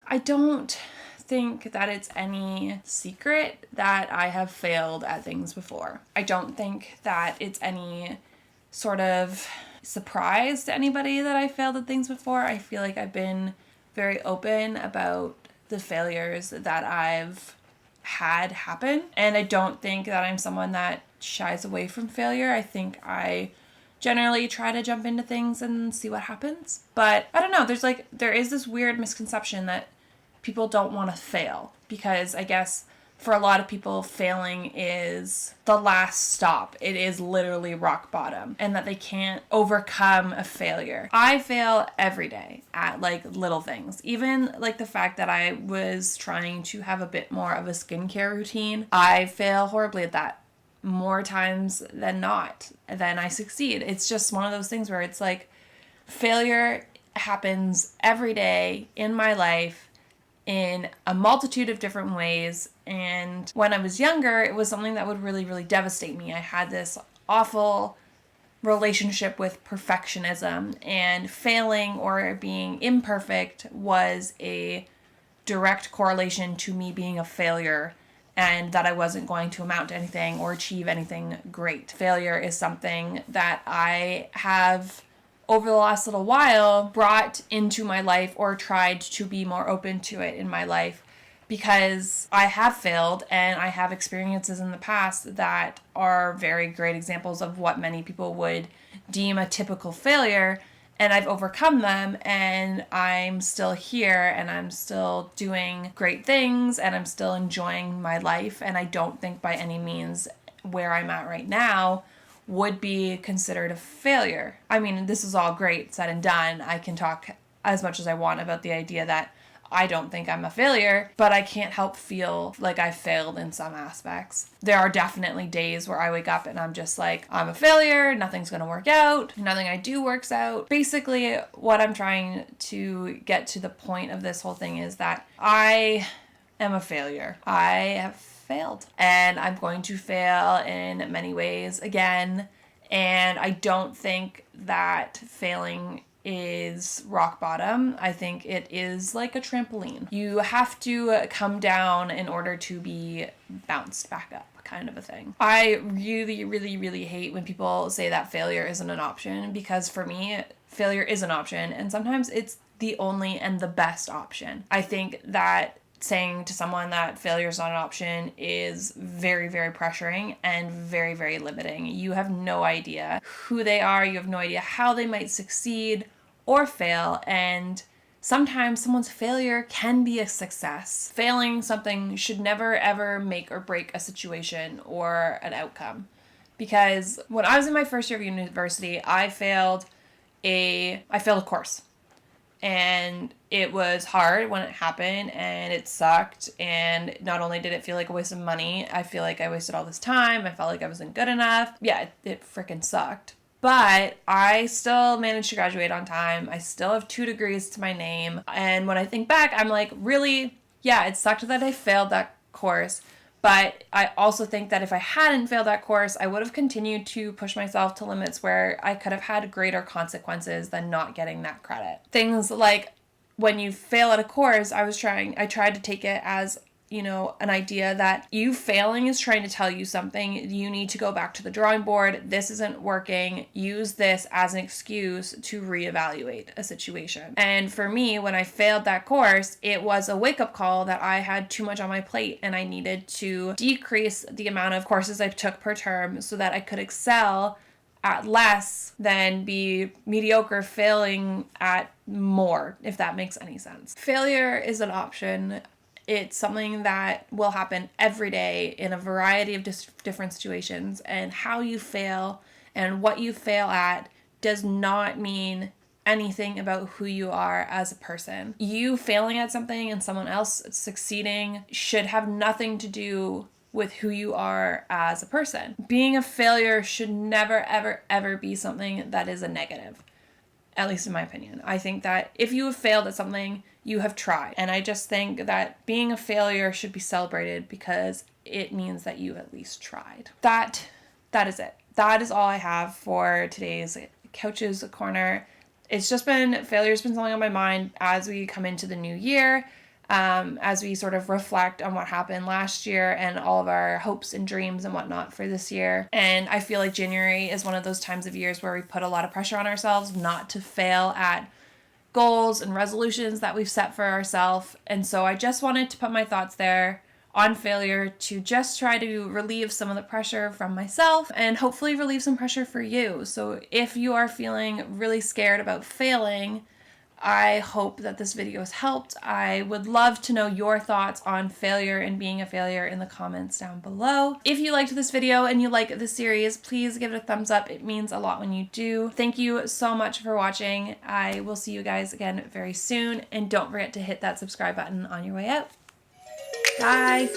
I don't think that it's any secret that I have failed at things before. I don't think that it's any sort of surprise to anybody that I failed at things before. I feel like I've been very open about the failures that I've had happen. And I don't think that I'm someone that shies away from failure. I think I generally try to jump into things and see what happens. But I don't know, there is this weird misconception that people don't want to fail, because I guess for a lot of people, failing is the last stop. It is literally rock bottom, and that they can't overcome a failure. I fail every day at like little things. Even like the fact that I was trying to have a bit more of a skincare routine, I fail horribly at that more times than not. Then I succeed. It's just one of those things where it's like failure happens every day in my life in a multitude of different ways. And when I was younger, it was something that would really, really devastate me. I had this awful relationship with perfectionism, and failing or being imperfect was a direct correlation to me being a failure, and that I wasn't going to amount to anything or achieve anything great. Failure is something that I have over the last little while brought into my life, or tried to be more open to it in my life, because I have failed and I have experiences in the past that are very great examples of what many people would deem a typical failure, and I've overcome them, and I'm still here, and I'm still doing great things, and I'm still enjoying my life. And I don't think by any means where I'm at right now would be considered a failure. I mean, this is all great said and done. I can talk as much as I want about the idea that I don't think I'm a failure, but I can't help feel like I failed in some aspects. There are definitely days where I wake up and I'm just like, I'm a failure, nothing's gonna work out, nothing I do works out. Basically, what I'm trying to get to the point of this whole thing is that I am a failure. I have failed, and I'm going to fail in many ways again, and I don't think that failing is rock bottom. I think it is like a trampoline. You have to come down in order to be bounced back up, kind of a thing. I really, really, really hate when people say that failure isn't an option, because for me, failure is an option, and sometimes it's the only and the best option. I think that saying to someone that failure is not an option is very, very pressuring and very, very limiting. You have no idea who they are. You have no idea how they might succeed or fail. And sometimes someone's failure can be a success. Failing something should never, ever make or break a situation or an outcome. Because when I was in my first year of university, I failed a course. And it was hard when it happened, and it sucked, and not only did it feel like a waste of money, I feel like I wasted all this time. I felt like I wasn't good enough. Yeah, it freaking sucked. But I still managed to graduate on time. I still have 2 degrees to my name. And when I think back, I'm like, really? Yeah, it sucked that I failed that course. But I also think that if I hadn't failed that course, I would have continued to push myself to limits where I could have had greater consequences than not getting that credit. Things like when you fail at a course, I tried to take it as, an idea that you failing is trying to tell you something. You need to go back to the drawing board. This isn't working. Use this as an excuse to reevaluate a situation. And for me, when I failed that course, it was a wake-up call that I had too much on my plate, and I needed to decrease the amount of courses I took per term so that I could excel at less than be mediocre failing at more, if that makes any sense. Failure is an option. It's something that will happen every day in a variety of different situations, and how you fail and what you fail at does not mean anything about who you are as a person. You failing at something and someone else succeeding should have nothing to do with who you are as a person. Being a failure should never, ever, ever be something that is a negative. At least in my opinion. I think that if you have failed at something, you have tried. And I just think that being a failure should be celebrated because it means that you at least tried. That is it. That is all I have for today's Couch's Corner. Failure's been something on my mind as we come into the new year. as we sort of reflect on what happened last year and all of our hopes and dreams and whatnot for this year. And I feel like January is one of those times of years where we put a lot of pressure on ourselves not to fail at goals and resolutions that we've set for ourselves. And so I just wanted to put my thoughts there on failure to just try to relieve some of the pressure from myself and hopefully relieve some pressure for you. So if you are feeling really scared about failing, I hope that this video has helped. I would love to know your thoughts on failure and being a failure in the comments down below. If you liked this video and you like this series, please give it a thumbs up. It means a lot when you do. Thank you so much for watching. I will see you guys again very soon. And don't forget to hit that subscribe button on your way out. Bye.